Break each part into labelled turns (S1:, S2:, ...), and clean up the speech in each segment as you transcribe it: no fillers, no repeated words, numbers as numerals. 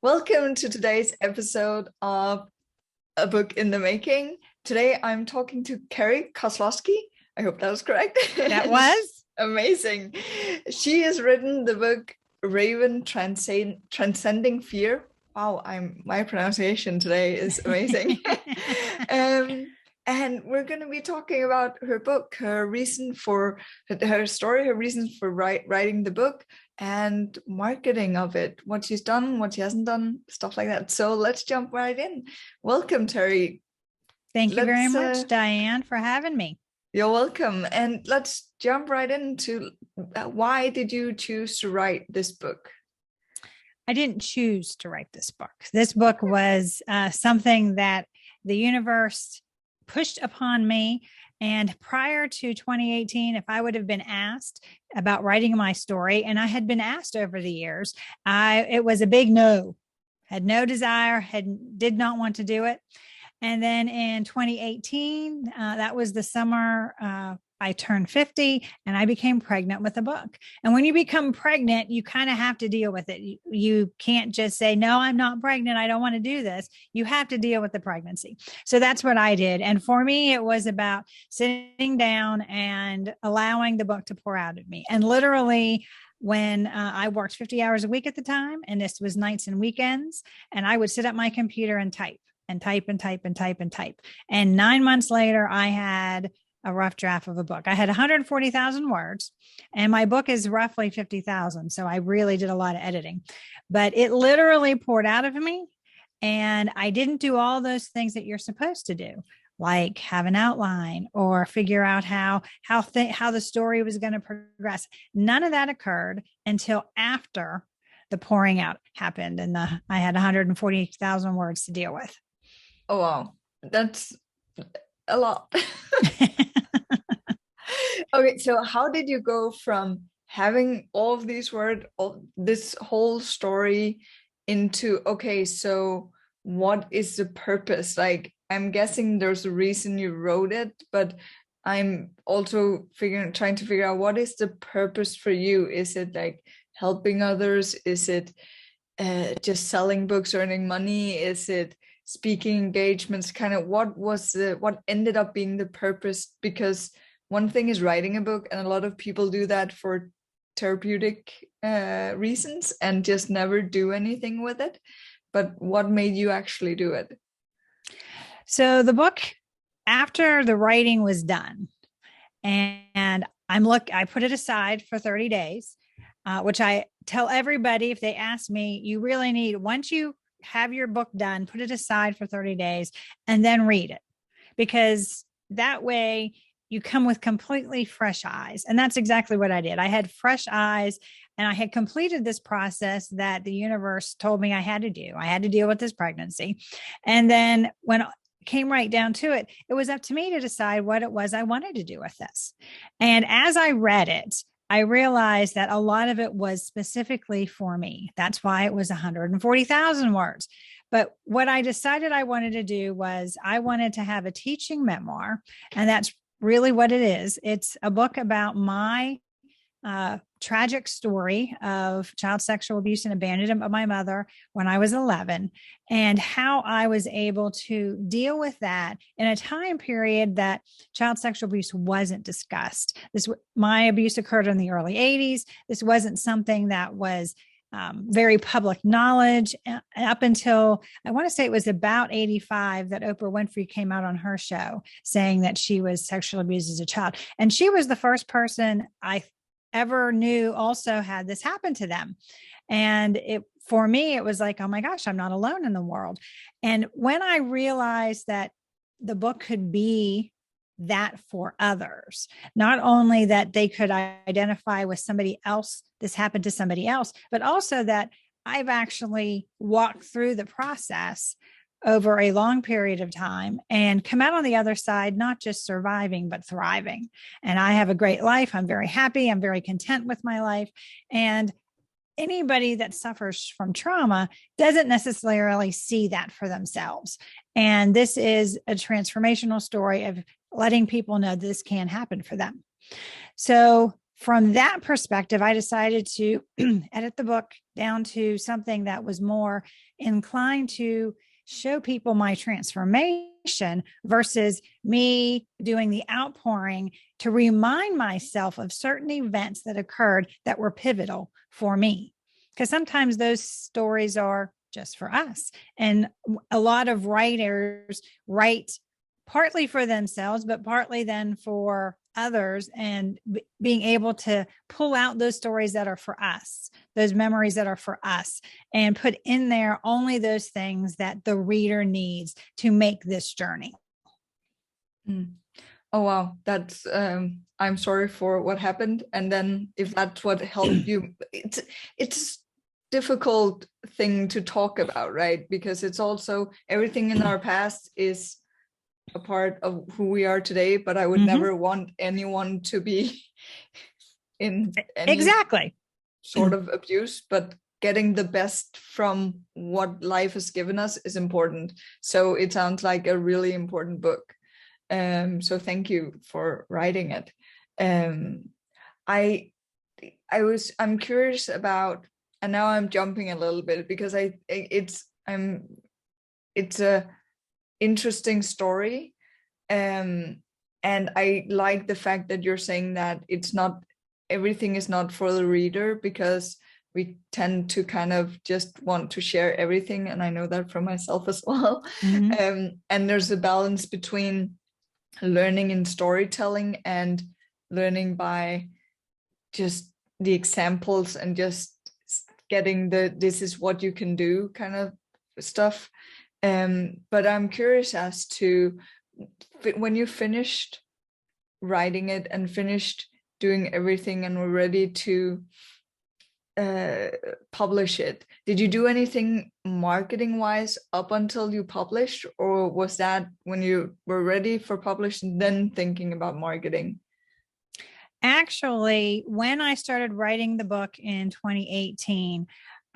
S1: Welcome to today's episode of A Book in the Making. Today I'm talking to Terri Kozlowski. I hope that was correct.
S2: That was
S1: amazing. She has written the book Raven Transcending Fear. Wow, my pronunciation today is amazing. And we're going to be talking about her book, her reason for her story, her reasons for writing the book, and marketing of it, what she's done, what she hasn't done, stuff like that. So let's jump right in. Welcome, Terri.
S2: Thank you very much, Diane, for having me.
S1: You're welcome. And let's jump right into why did you choose to write this book?
S2: I didn't choose to write this book. This book was something that the universe pushed upon me. And prior to 2018, if I would have been asked about writing my story, and I had been asked over the years, it was a big no. Had no desire, did not want to do it. And then in 2018, that was the summer I turned 50 and I became pregnant with a book. And when you become pregnant, you kind of have to deal with it. You can't just say, no, I'm not pregnant. I don't want to do this. You have to deal with the pregnancy. So that's what I did. And for me, it was about sitting down and allowing the book to pour out of me. And literally, when I worked 50 hours a week at the time, and this was nights and weekends, and I would sit at my computer and type. And 9 months later, I had a rough draft of a book. I had 140,000 words, and my book is roughly 50,000. So I really did a lot of editing, but it literally poured out of me. And I didn't do all those things that you're supposed to do, like have an outline or figure out how the story was going to progress. None of that occurred until after the pouring out happened, and I had 140,000 words to deal with.
S1: Oh, wow. That's a lot. Okay, so how did you go from having all of these words, this whole story, into, okay, so what is the purpose? Like, I'm guessing there's a reason you wrote it, but I'm also trying to figure out, what is the purpose for you? Is it like helping others? Is it just selling books, earning money? Is it speaking engagements? Kind of what ended up being the purpose? Because one thing is writing a book, and a lot of people do that for therapeutic reasons and just never do anything with it. But what made you actually do it?
S2: So the book, after the writing was done, and I put it aside for 30 days, which I tell everybody, if they ask me, you really need, once you have your book done, put it aside for 30 days and then read it, because that way you come with completely fresh eyes. And that's exactly what I did. I had fresh eyes, and I had completed this process that the universe told me I had to do. I had to deal with this pregnancy. And then when it came right down to it, it was up to me to decide what it was I wanted to do with this. And as I read it, I realized that a lot of it was specifically for me. That's why it was 140,000 words. But what I decided I wanted to do was I wanted to have a teaching memoir. And that's really what it is. It's a book about my tragic story of child sexual abuse and abandonment by my mother when I was 11, and how I was able to deal with that in a time period that child sexual abuse wasn't discussed. My abuse occurred in the early 80s. This wasn't something that was very public knowledge up until, I want to say it was about 85, that Oprah Winfrey came out on her show saying that she was sexually abused as a child. And she was the first person I ever knew also had this happen to them. And for me, it was like, oh my gosh, I'm not alone in the world. And when I realized that the book could be that for others, not only that they could identify with somebody else, this happened to somebody else, but also that I've actually walked through the process over a long period of time and come out on the other side, not just surviving, but thriving. And I have a great life. I'm very happy. I'm very content with my life. And anybody that suffers from trauma doesn't necessarily see that for themselves. And this is a transformational story of letting people know this can happen for them. So from that perspective, I decided to edit the book down to something that was more inclined to show people my transformation versus me doing the outpouring to remind myself of certain events that occurred that were pivotal for me. Because sometimes those stories are just for us. And a lot of writers write partly for themselves, but partly then for others, and being able to pull out those stories that are for us, those memories that are for us, and put in there only those things that the reader needs to make this journey.
S1: Oh, wow. That's, I'm sorry for what happened. And then if that's what helped you, it's difficult thing to talk about, right? Because it's also everything in our past is a part of who we are today, but I would never want anyone to be in any
S2: exactly
S1: sort of abuse, but getting the best from what life has given us is important. So it sounds like a really important book. So thank you for writing it. I'm curious about, and now I'm jumping a little bit because it's a interesting story, and I like the fact that you're saying that it's not, everything is not for the reader, because we tend to kind of just want to share everything, and I know that from myself as well. And there's a balance between learning in storytelling and learning by just the examples and just getting this is what you can do kind of stuff. But I'm curious as to, when you finished writing it and finished doing everything and were ready to publish it, did you do anything marketing wise up until you published, or was that when you were ready for publishing then thinking about marketing?
S2: Actually, when I started writing the book in 2018,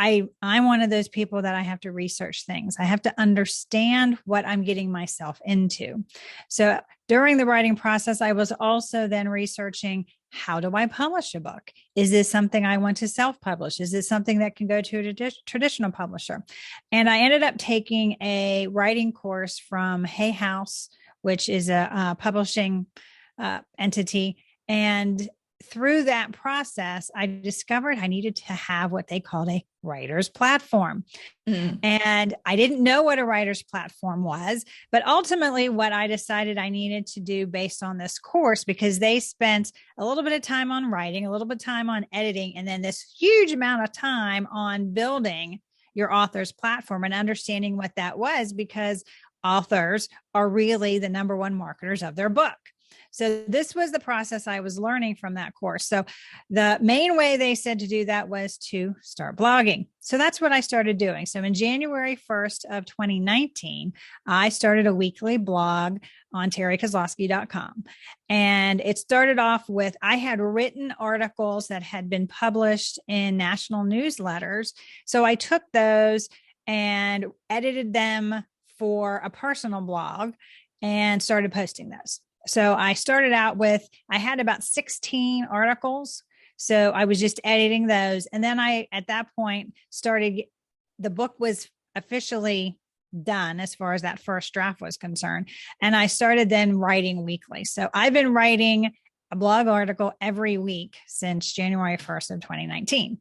S2: I'm one of those people that I have to research things. I have to understand what I'm getting myself into. So during the writing process, I was also then researching, how do I publish a book? Is this something I want to self-publish? Is this something that can go to a traditional publisher? And I ended up taking a writing course from Hay House, which is a publishing entity. And through that process, I discovered I needed to have what they called a writer's platform. And I didn't know what a writer's platform was, but ultimately what I decided I needed to do based on this course, because they spent a little bit of time on writing, a little bit of time on editing, and then this huge amount of time on building your author's platform and understanding what that was, because authors are really the number one marketers of their book. So this was the process I was learning from that course. So the main way they said to do that was to start blogging. So that's what I started doing. So in January 1st of 2019, I started a weekly blog on terrikozlowski.com. And it started off with, I had written articles that had been published in national newsletters. So I took those and edited them for a personal blog and started posting those. So I started out with, I had about 16 articles. So I was just editing those. And then I, at that point, the book was officially done as far as that first draft was concerned. And I started then writing weekly. So I've been writing a blog article every week since January 1st of 2019.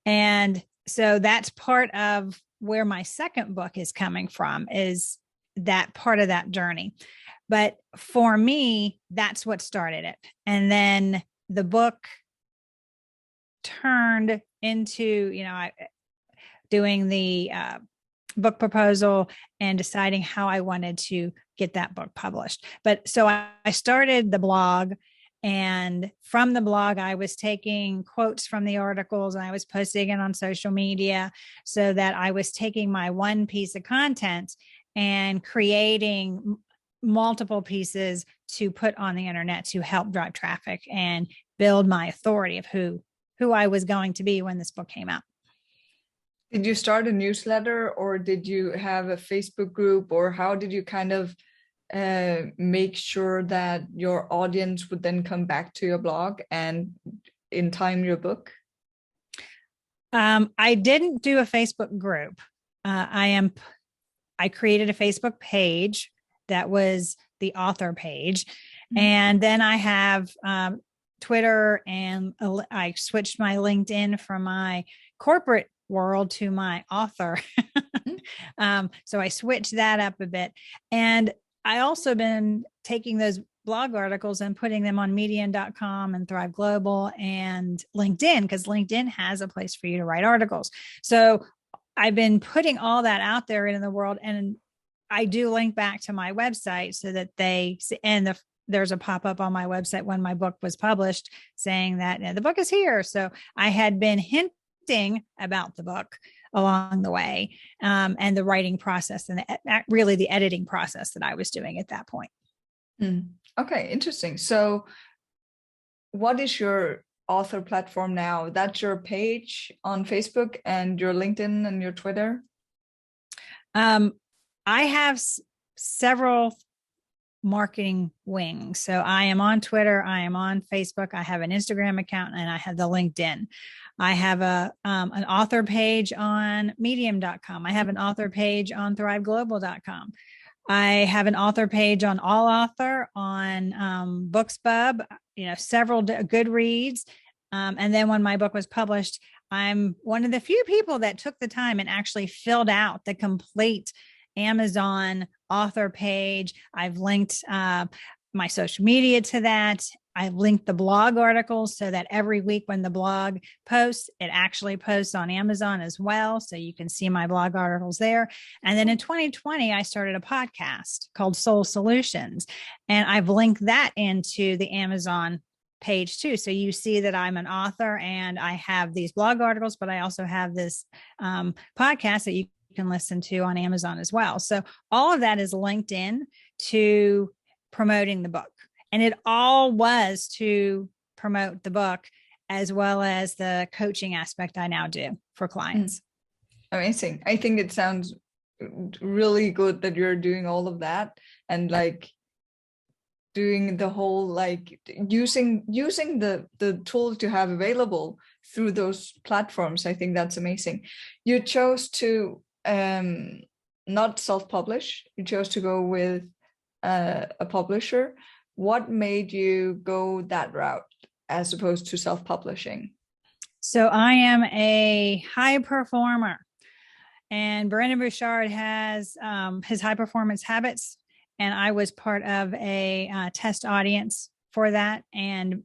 S2: And so that's part of where my second book is coming from, is that part of that journey. But for me, that's what started it. And then the book turned into, doing the book proposal and deciding how I wanted to get that book published. But so I started the blog, and from the blog, I was taking quotes from the articles and I was posting it on social media, so that I was taking my one piece of content and creating multiple pieces to put on the internet to help drive traffic and build my authority of who I was going to be when this book came out.
S1: Did you start a newsletter, or did you have a Facebook group, or how did you kind of make sure that your audience would then come back to your blog and in time your book?
S2: I didn't do a Facebook group. I created a Facebook page that was the author page. And then I have Twitter, and I switched my LinkedIn from my corporate world to my author. So I switched that up a bit. And I also been taking those blog articles and putting them on medium.com and Thrive Global and LinkedIn, because LinkedIn has a place for you to write articles. So I've been putting all that out there in the world, and I do link back to my website so that there's a pop-up on my website when my book was published saying that the book is here. So I had been hinting about the book along the way, and the writing process, and really the editing process that I was doing at that point.
S1: Okay, interesting. So what is your author platform now? That's your page on Facebook and your LinkedIn and your Twitter?
S2: I have several marketing wings. So I am on Twitter, I am on Facebook, I have an Instagram account, and I have the LinkedIn. I have an author page on medium.com. I have an author page on thriveglobal.com. I have an author page on All Author, on BooksBub, several good reads. And then when my book was published, I'm one of the few people that took the time and actually filled out the complete Amazon author page. I've linked my social media to that. I've linked the blog articles so that every week when the blog posts, it actually posts on Amazon as well. So you can see my blog articles there. And then in 2020, I started a podcast called Soul Solutions, and I've linked that into the Amazon page too. So you see that I'm an author and I have these blog articles, but I also have this podcast that you can listen to on Amazon as well. So all of that is linked in to promoting the book. And it all was to promote the book, as well as the coaching aspect I now do for clients.
S1: Amazing. I think it sounds really good that you're doing all of that, and like doing the whole, like using the tools you have available through those platforms. I think that's amazing. You chose to not self-publish. You chose to go with a publisher. What made you go that route as opposed to self-publishing?
S2: So I am a high performer, and Brendon Burchard has his high performance habits, and I was part of a test audience for that. And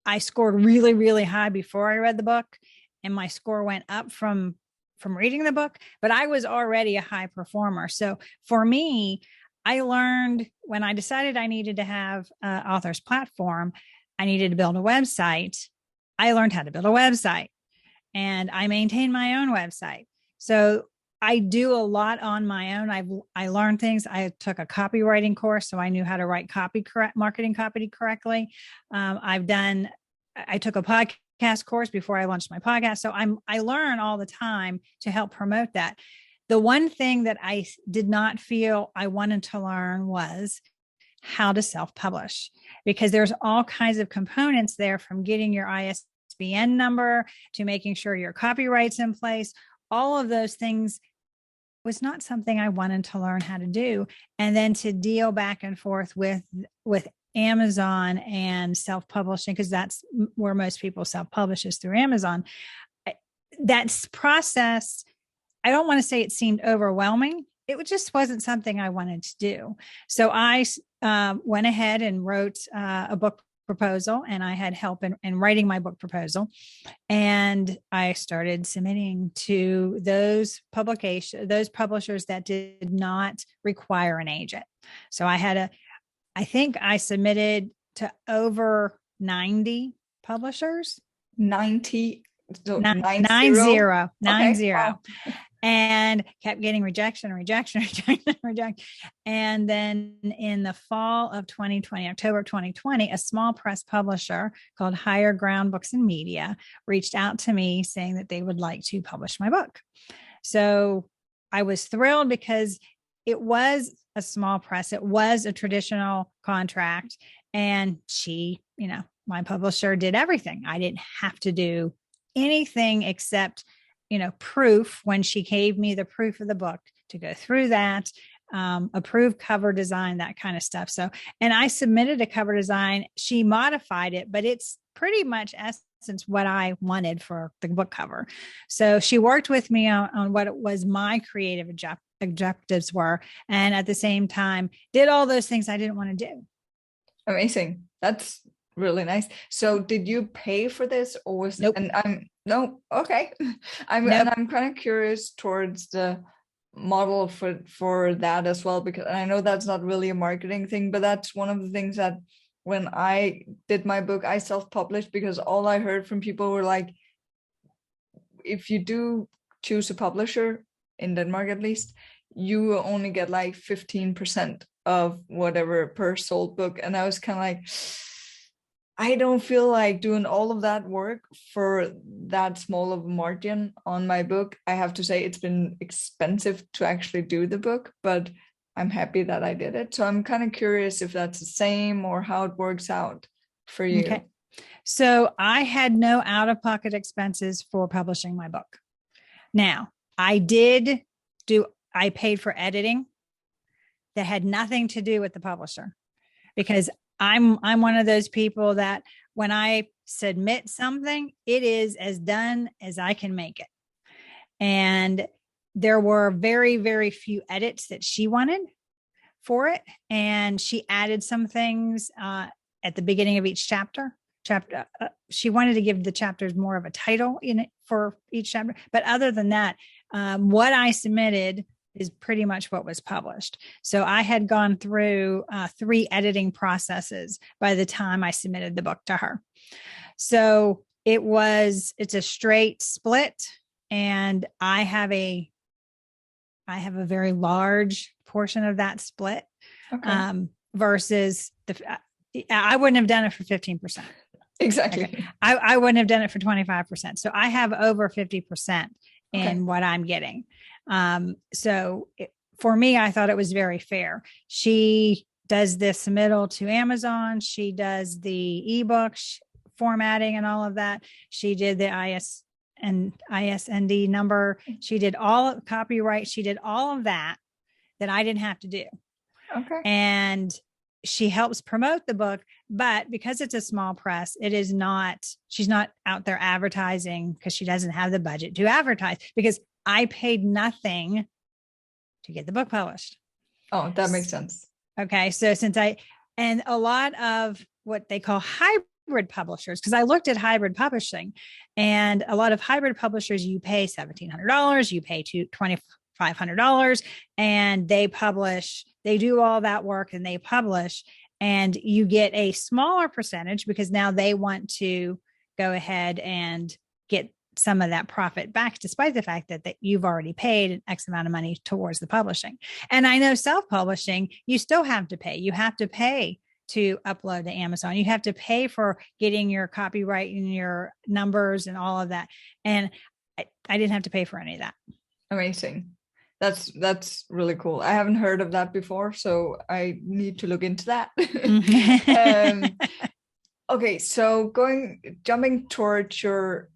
S2: I scored really, really high before I read the book, and my score went up from reading the book, but I was already a high performer. So for me, I learned when I decided I needed to have an author's platform, I needed to build a website. I learned how to build a website, and I maintain my own website. So I do a lot on my own. I learned things. I took a copywriting course, so I knew how to write marketing copy correctly. I took a podcast course before I launched my podcast. So I learn all the time to help promote that. The one thing that I did not feel I wanted to learn was how to self-publish, because there's all kinds of components there, from getting your ISBN number to making sure your copyright's in place. All of those things was not something I wanted to learn how to do. And then to deal back and forth with Amazon and self-publishing, because that's where most people self-publish, is through Amazon. That's process, I don't want to say it seemed overwhelming. It just wasn't something I wanted to do. So I went ahead and wrote a book proposal, and I had help in writing my book proposal. And I started submitting to those publishers that did not require an agent. So I think I submitted to over 90 publishers.
S1: 90? So
S2: 90.
S1: Okay. Wow.
S2: And kept getting rejection. And then in the fall of 2020, October 2020, a small press publisher called Higher Ground Books and Media reached out to me saying that they would like to publish my book. So I was thrilled, because it was a small press. It was a traditional contract. And she, my publisher did everything. I didn't have to do anything except, proof when she gave me the proof of the book to go through that, approve cover design, that kind of stuff. So, and I submitted a cover design. She modified it, but it's pretty much essence what I wanted for the book cover. So she worked with me on what it was my creative objectives were. And at the same time, did all those things I didn't want to do.
S1: Amazing. That's really nice. So did you pay for this, or was
S2: Nope.
S1: And no, okay. And I'm kind of curious towards the model for that as well, because I know that's not really a marketing thing, but that's one of the things that when I did my book, I self-published, because all I heard from people were like, if you do choose a publisher in Denmark, at least, you only get like 15% of whatever per sold book. And I was kind of like, I don't feel like doing all of that work for that small of a margin on my book. I have to say it's been expensive to actually do the book, but I'm happy that I did it. So I'm kind of curious if that's the same or how it works out for you.
S2: Okay. So I had no out-of-pocket expenses for publishing my book. Now, I paid for editing that had nothing to do with the publisher, because I'm one of those people that when I submit something, it is as done as I can make it. And there were very, very few edits that she wanted for it. And she added some things at the beginning of each chapter. She wanted to give the chapters more of a title in it for each chapter. But other than that, what I submitted is pretty much what was published. So I had gone through 3 editing processes by the time I submitted the book to her. So it's a straight split, and I have a very large portion of that split. Okay. Versus I wouldn't have done it for 15%.
S1: Exactly.
S2: Okay. I wouldn't have done it for 25%. So I have over 50% in what I'm getting. For me, I thought it was very fair. She does the submittal to Amazon. She does the ebook formatting and all of that. She did the ISND number. She did all copyright. She did all of that I didn't have to do. Okay. And she helps promote the book, but because it's a small press, she's not out there advertising, because she doesn't have the budget to advertise, because I paid nothing to get the book published.
S1: Oh, that makes sense.
S2: Okay. So and a lot of what they call hybrid publishers, because I looked at hybrid publishing, and a lot of hybrid publishers, you pay $1,700, you pay $2,500, and they do all that work and they publish, and you get a smaller percentage because now they want to go ahead and get some of that profit back, despite the fact that you've already paid an X amount of money towards the publishing. And I know self-publishing, you still have to pay. You have to pay to upload to Amazon. You have to pay for getting your copyright and your numbers and all of that. And I didn't have to pay for any of that.
S1: Amazing. That's really cool. I haven't heard of that before, so I need to look into that. Okay, so jumping towards your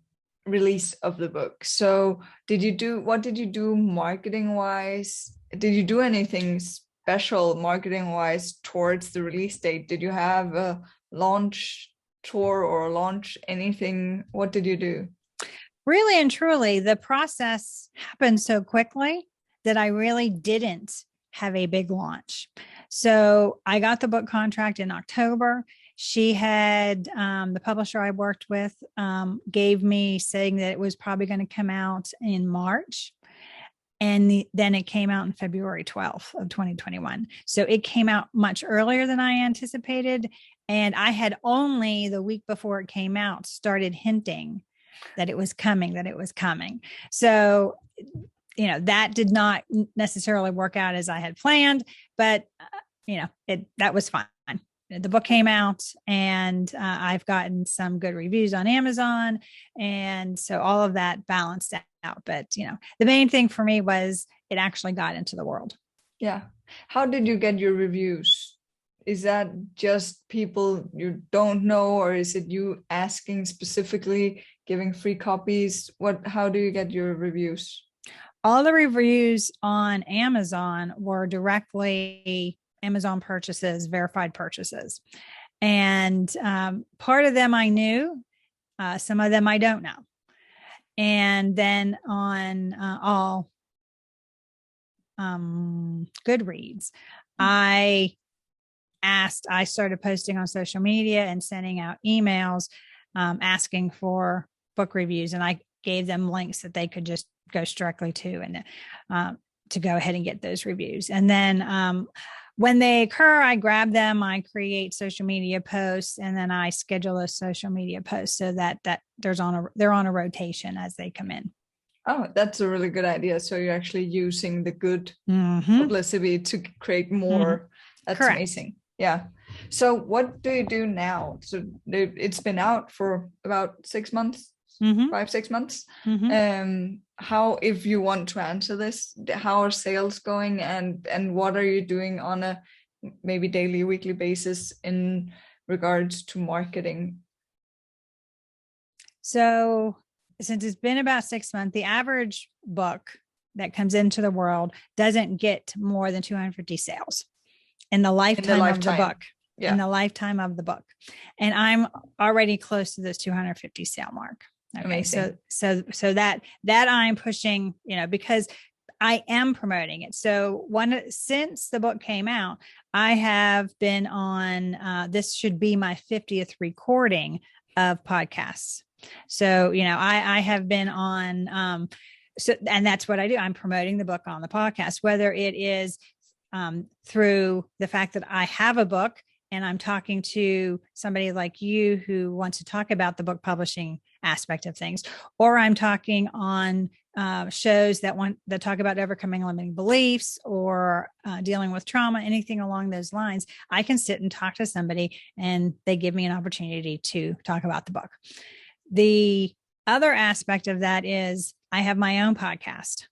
S1: release of the book. So what did you do marketing wise? Did you do anything special marketing wise towards the release date? Did you have a launch tour or launch anything? What did you do?
S2: Really and truly, the process happened so quickly that I really didn't have a big launch. So I got the book contract in October. She had, the publisher I worked with gave me saying that it was probably going to come out in March. And then it came out on February 12th of 2021. So it came out much earlier than I anticipated. And I had only the week before it came out started hinting that it was coming. So, that did not necessarily work out as I had planned, but, that was fine. The book came out, and I've gotten some good reviews on Amazon. And so all of that balanced out. But, the main thing for me was it actually got into the world.
S1: Yeah. How did you get your reviews? Is that just people you don't know, or is it you asking specifically, giving free copies? How do you get your reviews?
S2: All the reviews on Amazon were directly Amazon purchases, verified purchases. And part of them I knew, some of them I don't know. And then on all Goodreads, I started posting on social media and sending out emails asking for book reviews. And I gave them links that they could just go directly to and to go ahead and get those reviews. And then when they occur, I grab them, I create social media posts, and then I schedule those social media posts so that they're on a rotation as they come in.
S1: Oh, that's a really good idea. So you're actually using the good publicity to create more. That's
S2: Correct.
S1: Amazing. Yeah. So what do you do now? So it's been out for about 6 months, 5-6 months. How, if you want to answer this, how are sales going, and what are you doing on a maybe daily, weekly basis in regards to marketing?
S2: So since it's been about 6 months, the average book that comes into the world doesn't get more than 250 sales in the lifetime of the book. Yeah. In the lifetime of the book. And I'm already close to this 250 sale mark. Okay. Amazing. So that I'm pushing, because I am promoting it. So since the book came out, I have been on, this should be my 50th recording of podcasts. So, I have been on, and that's what I do. I'm promoting the book on the podcast, whether it is through the fact that I have a book and I'm talking to somebody like you who wants to talk about the book publishing aspect of things, or I'm talking on shows that talk about overcoming limiting beliefs or dealing with trauma, anything along those lines. I can sit and talk to somebody and they give me an opportunity to talk about the book. The other aspect of that is I have my own podcast.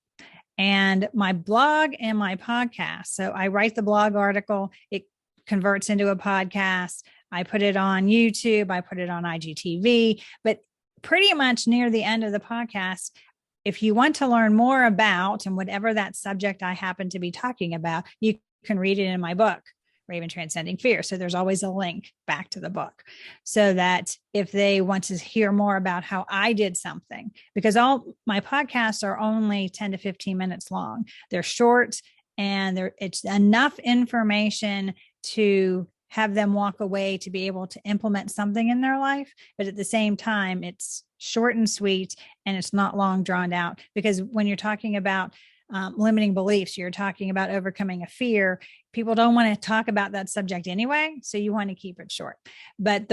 S2: And my blog and my podcast. So I write the blog article, it converts into a podcast. I put it on YouTube, I put it on IGTV, but pretty much near the end of the podcast, if you want to learn more about and whatever that subject I happen to be talking about, you can read it in my book, Raven Transcending Fear. So there's always a link back to the book so that if they want to hear more about how I did something, because all my podcasts are only 10 to 15 minutes long. They're short and it's enough information to have them walk away to be able to implement something in their life. But at the same time, it's short and sweet and it's not long drawn out, because when you're talking about limiting beliefs, you're talking about overcoming a fear. People don't want to talk about that subject anyway. So you want to keep it short. But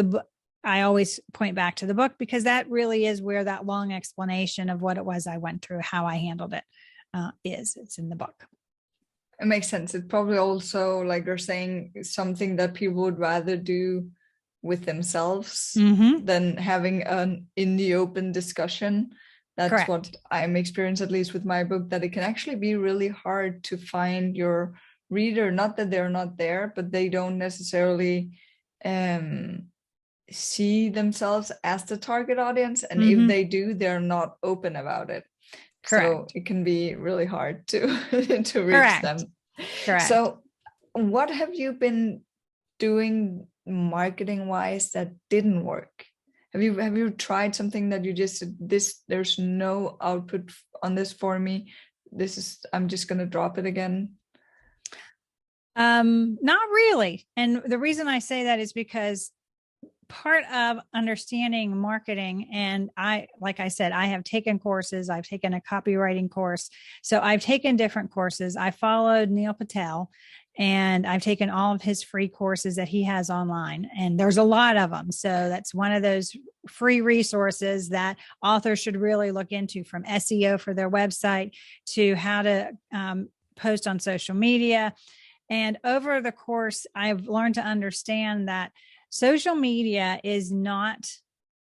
S2: I always point back to the book because that really is where that long explanation of what it was I went through, how I handled it is. It's in the book.
S1: It makes sense. It's probably also, like you're saying, something that people would rather do with themselves than having an in the open discussion. That's correct. What I'm experiencing, at least with my book, that it can actually be really hard to find your reader. Not that they're not there, but they don't necessarily see themselves as the target audience. And if they do, they're not open about it. Correct. So it can be really hard to reach Correct. Them. Correct. So what have you been doing marketing wise that didn't work? Have you tried something that you just said, there's no output on this for me, I'm just going to drop it again?
S2: Not really. And the reason I say that is because part of understanding marketing, and like I said, I have taken courses. I've taken a copywriting course. So I've taken different courses. I followed Neil Patel, and I've taken all of his free courses that he has online. And there's a lot of them. So that's one of those free resources that authors should really look into, from SEO for their website to how to post on social media. And over the course, I've learned to understand that social media is not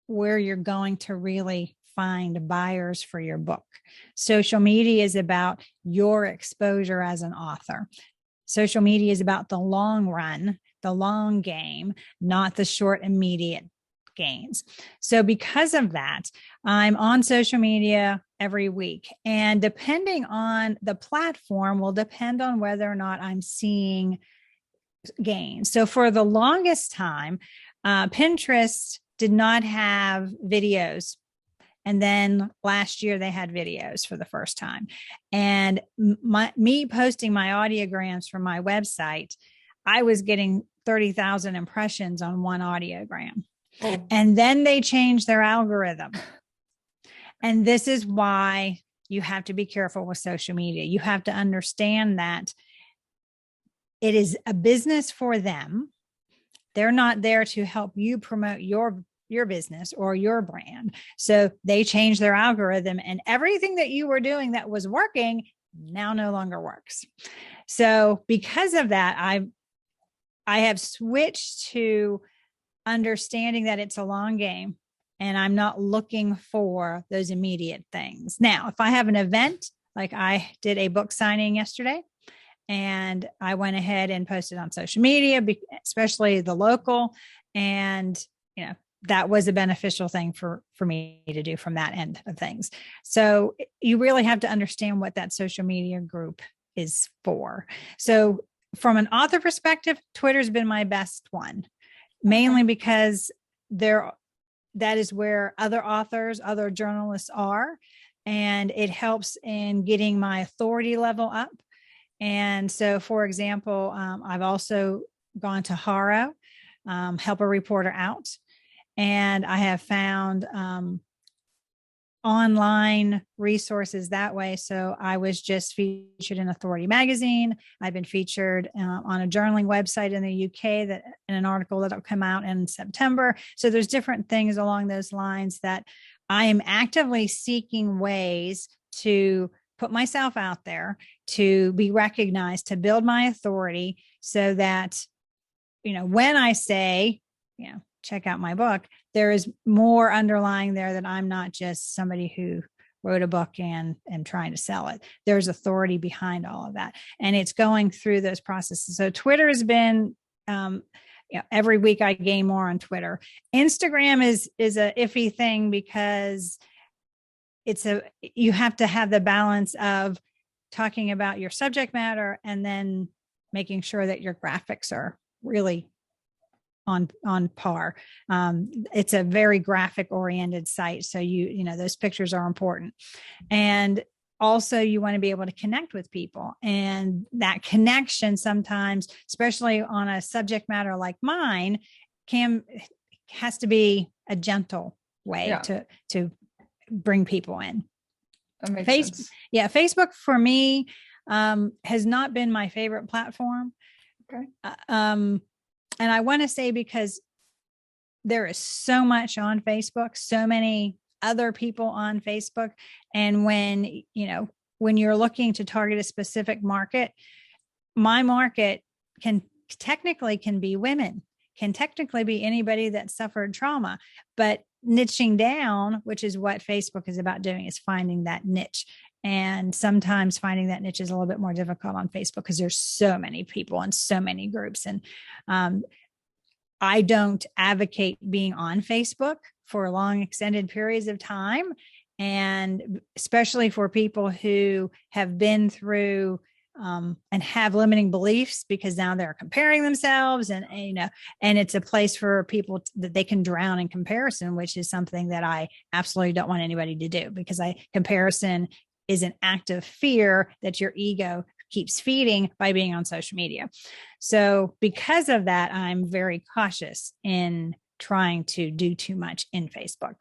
S2: where you're going to really find buyers for your book. Social media is about your exposure as an author. social media is about the long run, the long game, not the short, immediate gains. So because of that, I'm on social media every week. And depending on the platform will depend on whether or not I'm seeing gains. So for the longest time, Pinterest did not have videos. And then last year they had videos for the first time. And me posting my audiograms from my website, I was getting 30,000 impressions on one audiogram. Oh. And then they changed their algorithm. And this is why you have to be careful with social media. You have to understand that it is a business for them. They're not there to help you promote your business or your brand. So they changed their algorithm, and everything that you were doing that was working now no longer works. So because of that, I have switched to understanding that it's a long game and I'm not looking for those immediate things. Now, if I have an event, like I did a book signing yesterday, and I went ahead and posted on social media, especially the local. And, that was a beneficial thing for me to do from that end of things. So you really have to understand what that social media group is for. So from an author perspective, Twitter's been my best one, mainly because that is where other authors, other journalists are. And it helps in getting my authority level up. And so, for example, I've also gone to Haro, Help a Reporter Out, and I have found online resources that way. So I was just featured in Authority Magazine. I've been featured on a journaling website in the UK in an article that'll come out in September. So there's different things along those lines that I am actively seeking ways to put myself out there, to be recognized, to build my authority so that, when I say, check out my book, there is more underlying there, that I'm not just somebody who wrote a book and trying to sell it. There's authority behind all of that. And it's going through those processes. So Twitter has been, every week I gain more on Twitter. Instagram is a iffy thing because you have to have the balance of talking about your subject matter and then making sure that your graphics are really on par. It's a very graphic oriented site. So those pictures are important. And also you want to be able to connect with people, and that connection sometimes, especially on a subject matter like mine, has to be a gentle way to bring people in.
S1: That makes sense.
S2: Yeah. Facebook for me has not been my favorite platform.
S1: Okay.
S2: And I want to say because there is so much on Facebook, so many other people on Facebook. And when you're looking to target a specific market, my market can be women, can technically be anybody that suffered trauma, but niching down, which is what Facebook is about doing, is finding that niche. And sometimes finding that niche is a little bit more difficult on Facebook because there's so many people and so many groups. And I don't advocate being on Facebook for long extended periods of time. And especially for people who have been through and have limiting beliefs, because now they're comparing themselves and it's a place for people that they can drown in comparison, which is something that I absolutely don't want anybody to do, because comparison is an act of fear that your ego keeps feeding by being on social media. So because of that, I'm very cautious in trying to do too much in Facebook.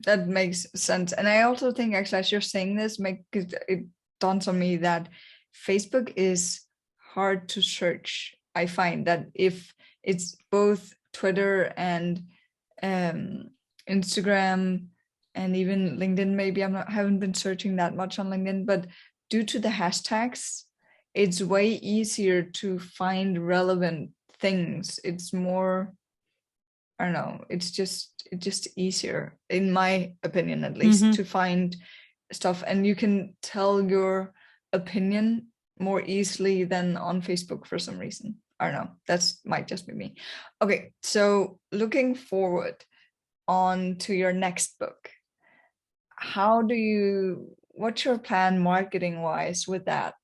S1: That makes sense. And I also think, actually, as you're saying this, it dawns on me that Facebook is hard to search. I find that if it's both Twitter and Instagram and even LinkedIn, maybe haven't been searching that much on LinkedIn, but due to the hashtags, it's way easier to find relevant things. It's more, I don't know, it's just easier, in my opinion, at least, to find stuff. And you can tell your opinion more easily than on Facebook for some reason. I don't know. That's might just be me. Okay, so looking forward on to your next book, what's your plan marketing wise with that?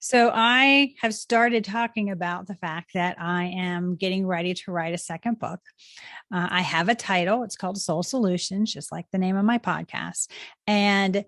S2: So I have started talking about the fact that I am getting ready to write a second book. I have a title. It's called Soul Solutions, just like the name of my podcast. And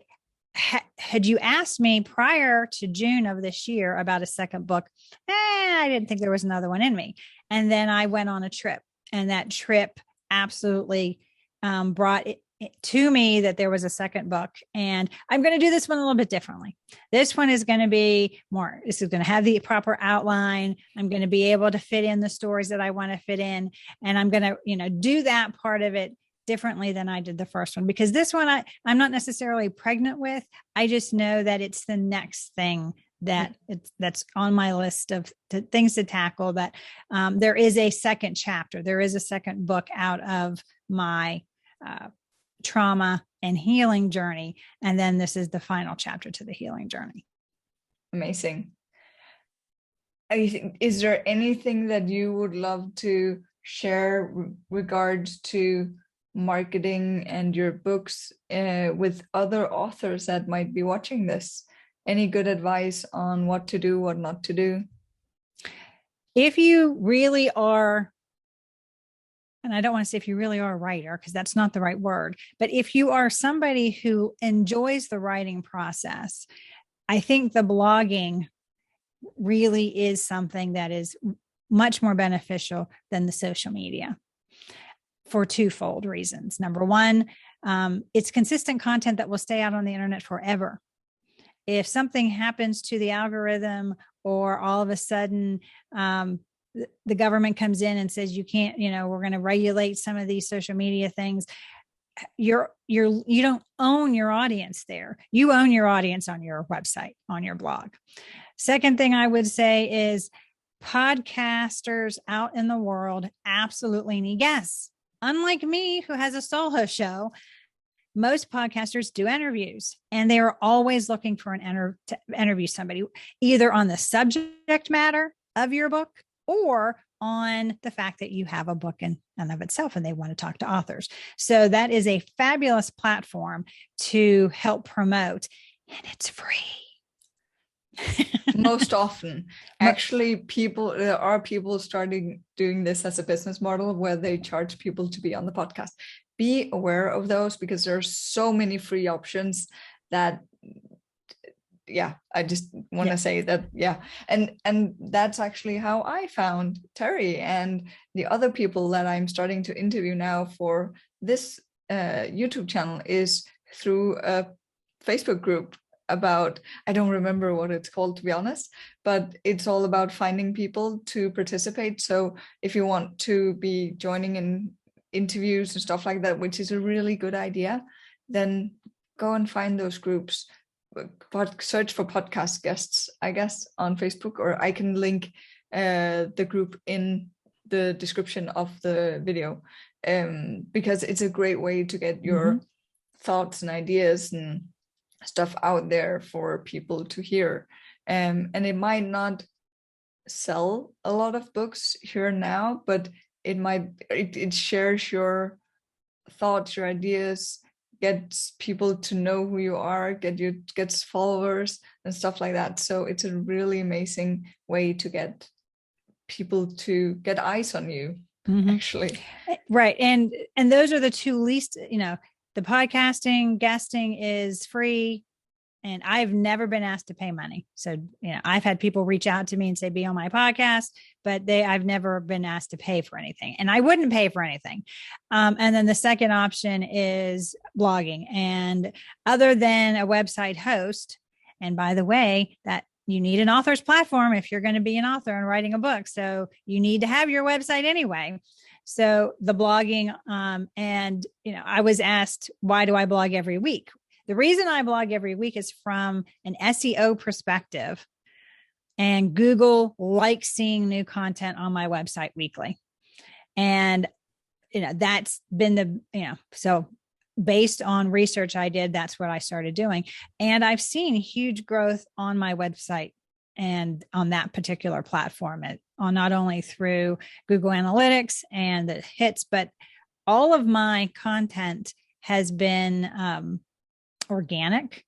S2: had you asked me prior to June of this year about a second book, I didn't think there was another one in me. And then I went on a trip, and that trip absolutely brought it to me that there was a second book. And I'm going to do this one a little bit differently. This one is going to be more, this is going to have the proper outline. I'm going to be able to fit in the stories that I want to fit in. And I'm going to, do that part of it differently than I did the first one, because this one I'm not necessarily pregnant with. I just know that it's the next thing that's on my list of things to tackle, that there is a second chapter. There is a second book out of my trauma and healing journey. And then this is the final chapter to the healing journey.
S1: Amazing. Is there anything that you would love to share regards to marketing and your books with other authors that might be watching this? Any good advice on what to do, what not to do?
S2: If you really are, and I don't want to say if you really are a writer, because that's not the right word, but if you are somebody who enjoys the writing process, I think the blogging really is something that is much more beneficial than the social media for twofold reasons. Number one, it's consistent content that will stay out on the internet forever. If something happens to the algorithm, or all of a sudden the government comes in and says you can't, we're going to regulate some of these social media things, you don't own your audience there. You own your audience on your website, on your blog. Second thing I would say is podcasters out in the world absolutely need guests. Unlike me, who has a solo show, most podcasters do interviews, and they are always looking for to interview somebody, either on the subject matter of your book or on the fact that you have a book in and of itself and they want to talk to authors. So that is a fabulous platform to help promote, and it's free.
S1: Most often, actually, there are people starting doing this as a business model where they charge people to be on the podcast. Be aware of those, because there's so many free options that, I just want to say that, and that's actually how I found Terri and the other people that I'm starting to interview now for this YouTube channel is through a Facebook group about, I don't remember what it's called, to be honest, but it's all about finding people to participate. So if you want to be joining in interviews and stuff like that, which is a really good idea, then go and find those groups. But search for podcast guests, I guess, on Facebook, or I can link the group in the description of the video, because it's a great way to get your thoughts and ideas and stuff out there for people to hear. And it might not sell a lot of books here now, but it shares your thoughts, your ideas, gets people to know who you are, gets followers and stuff like that. So it's a really amazing way to get people to get eyes on you, actually.
S2: Right. And those are the two least, the podcasting, guesting is free. And I've never been asked to pay money. So, I've had people reach out to me and say, be on my podcast, but I've never been asked to pay for anything, and I wouldn't pay for anything. And then the second option is blogging. And other than a website host, and by the way, that you need an author's platform if you're going to be an author and writing a book. So you need to have your website anyway. So the blogging, I was asked, why do I blog every week? The reason I blog every week is from an SEO perspective, and Google likes seeing new content on my website weekly. And, that's been so based on research I did, that's what I started doing. And I've seen huge growth on my website and on that particular platform, on not only through Google Analytics and the hits, but all of my content has been organic.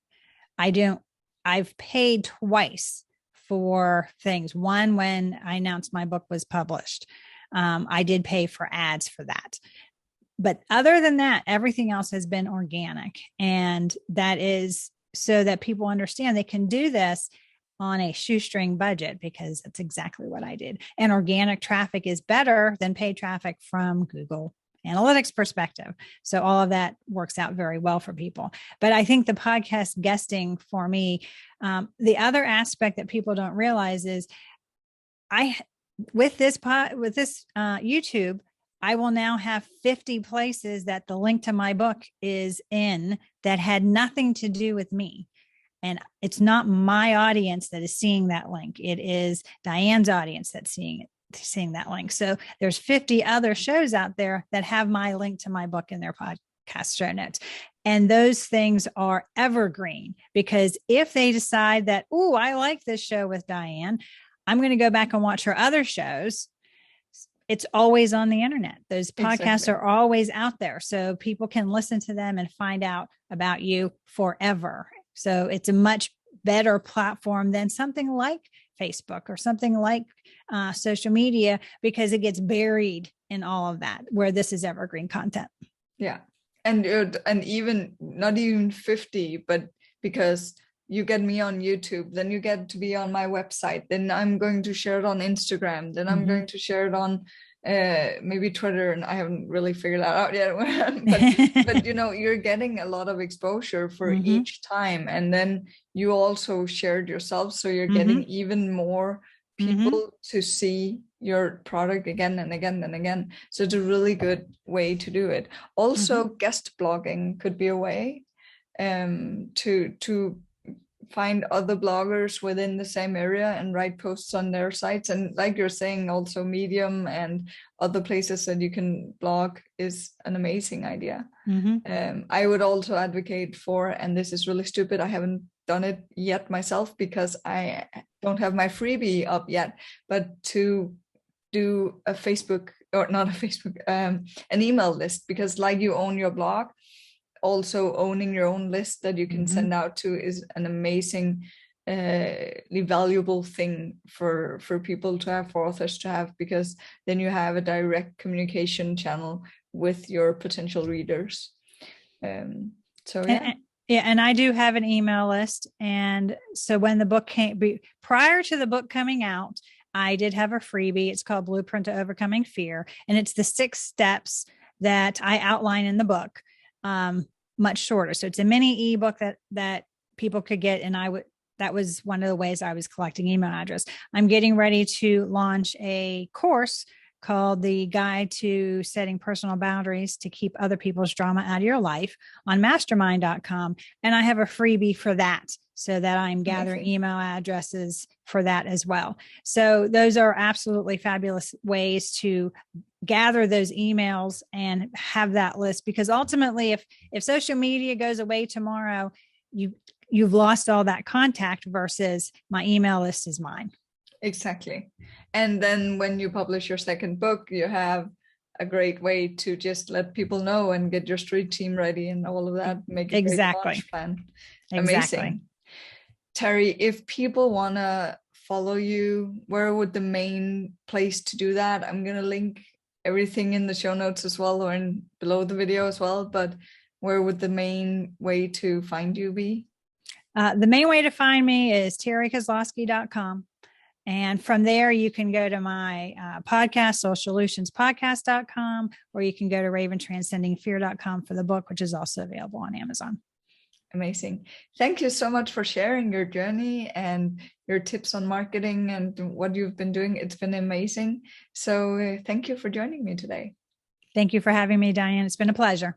S2: I've paid twice for things. One, when I announced my book was published, I did pay for ads for that. But other than that, everything else has been organic. And that is so that people understand they can do this on a shoestring budget, because that's exactly what I did. And organic traffic is better than paid traffic from Google Analytics perspective. So all of that works out very well for people. But I think the podcast guesting for me, the other aspect that people don't realize is with this YouTube, I will now have 50 places that the link to my book is in that had nothing to do with me. And it's not my audience that is seeing that link. It is Diane's audience that's seeing that link. So there's 50 other shows out there that have my link to my book in their podcast show notes. And those things are evergreen, because if they decide that, oh, I like this show with Diane, I'm going to go back and watch her other shows. It's always on the internet. Those podcasts are always out there. So people can listen to them and find out about you forever. So it's a much better platform than something like Facebook or something like social media, because it gets buried in all of that, where this is evergreen content.
S1: Yeah. And even not even 50, but because you get me on YouTube, then you get to be on my website, then I'm going to share it on Instagram, then I'm going to share it on maybe Twitter, and I haven't really figured that out yet. but you're getting a lot of exposure for each time, and then you also shared yourself, so you're getting even more people to see your product again and again and again. So it's a really good way to do it. Also, guest blogging could be a way to find other bloggers within the same area and write posts on their sites. And like you're saying, also Medium and other places that you can blog is an amazing idea. I would also advocate for, and this is really stupid, I haven't done it yet myself because I don't have my freebie up yet, but to do a Facebook, or not a Facebook, an email list, because like you own your blog, also owning your own list that you can send out to is an amazing valuable thing for people to have, for authors to have, because then you have a direct communication channel with your potential readers.
S2: And I do have an email list. And so when the book prior to the book coming out, I did have a freebie. It's called Blueprint to Overcoming Fear. And it's the 6 steps that I outline in the book, much shorter. So it's a mini ebook that people could get. And that was one of the ways I was collecting email address. I'm getting ready to launch a course called The Guide to Setting Personal Boundaries to Keep Other People's Drama Out of Your Life on mastermind.com. And I have a freebie for that, so that I'm gathering email addresses for that as well. So those are absolutely fabulous ways to gather those emails and have that list, because ultimately if social media goes away tomorrow, you've lost all that contact, versus my email list is mine.
S1: Exactly. And then when you publish your second book, you have a great way to just let people know and get your street team ready and all of that. Make a great launch plan. Amazing. Terri, if people want to follow you, where would the main place to do that? I'm going to link everything in the show notes as well, or below the video as well. But where would the main way to find you be?
S2: The main way to find me is terrikozlowski.com. And from there, you can go to my podcast, soulsolutionspodcast.com, or you can go to raventranscendingfear.com for the book, which is also available on Amazon.
S1: Amazing. Thank you so much for sharing your journey and your tips on marketing and what you've been doing. It's been amazing. So thank you for joining me today.
S2: Thank you for having me, Diane. It's been a pleasure.